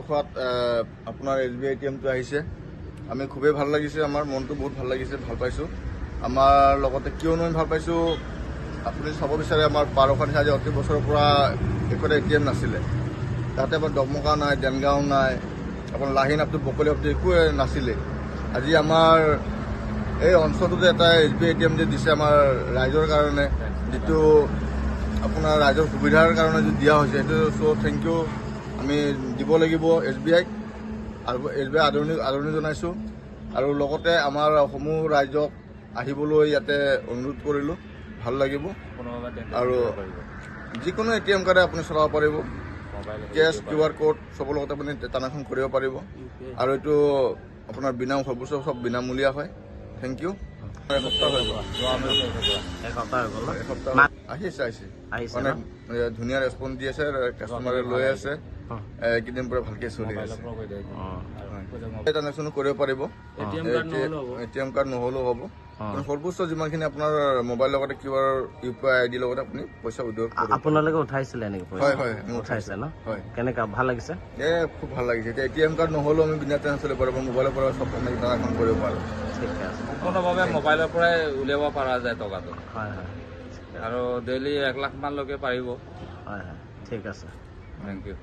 পাৰখোৱাত আপোনাৰ SBI ATM-টো আহিছে। আমি খুবেই ভাল লাগিছে, আমাৰ মনটো বহুত ভাল লাগিছে, ভাল পাইছোঁ। আমাৰ লগতে কিয়নো আমি ভাল পাইছোঁ, আপুনি চাব বিচাৰে আমাৰ পাৰখোৱা আজি অতি বছৰৰ পৰা একোটা ATM নাছিলে। তাতে আপোনাৰ ডকমকা নাই, দেনগাঁও নাই, আপোনাৰ লাহিন আপটো বকলি আপটো একোৱে নাছিলে। আজি আমাৰ এই অঞ্চলটোতে এটা SBI ATM যে দিছে আমাৰ ৰাইজৰ কাৰণে, যিটো আপোনাৰ ৰাইজৰ সুবিধাৰ কাৰণে যে দিয়া হৈছে, সেইটো চ' থেংক ইউ আমি দিব লাগিব SBI-ক। আৰু SBI আদৰণি জনাইছোঁ। আৰু লগতে আমাৰ সমূহ ৰাইজক আহিবলৈ ইয়াতে অনুৰোধ কৰিলোঁ, ভাল লাগিব। আৰু যিকোনো ATM কাৰ্ডে আপুনি চলাব পাৰিব, কেছ QR কোড চবৰ লগতে আপুনি ট্ৰানজেকশ্যন কৰিব পাৰিব। আৰু এইটো আপোনাৰ সৰ্বোচ্চ চব বিনামূলীয়া হয়। Thank you. এসপ্তাহ আহিছে মানে ধুনীয়া ৰেছপন্স দি আছে, কাষ্টমাৰে লৈ আছে, এইকেইদিন পৰা ভালকে চলি আছে। ট্ৰানজেকশ্যন কৰিব পাৰিব, ATM কাৰ্ড নহ'লেও হ'ব। সৰ্বোচ্চ যিমানখিনি আপোনাৰ মোবাইলৰ লগতে QR UPI ID লগতে আপুনি পইচা উইথড্ৰ কৰিব। আপোনালোকে উঠাইছিলে নেকি? হয় হয়, উঠাইছে ন? হয়। কেনেকা ভাল লাগিছে? খুব ভাল লাগিছে। এতিয়া ATM কাৰ্ড নহ'লেও আমি বিনা ট্ৰানজেকশ্যন চলিব পাৰিব, মোবাইলৰ পৰা চব আমি ট্ৰানজেকশ্যন কৰিব পাৰোঁ। ঠিকে আছে। সম্পূৰ্ণভাৱে মোবাইলৰ পৰাই উলিয়াব পৰা যায় টকাটো। হয় হয়, আৰু ডেইলি 1 লাখ মানলৈকে পাৰিব। হয় হয়, ঠিক আছে। Thank U.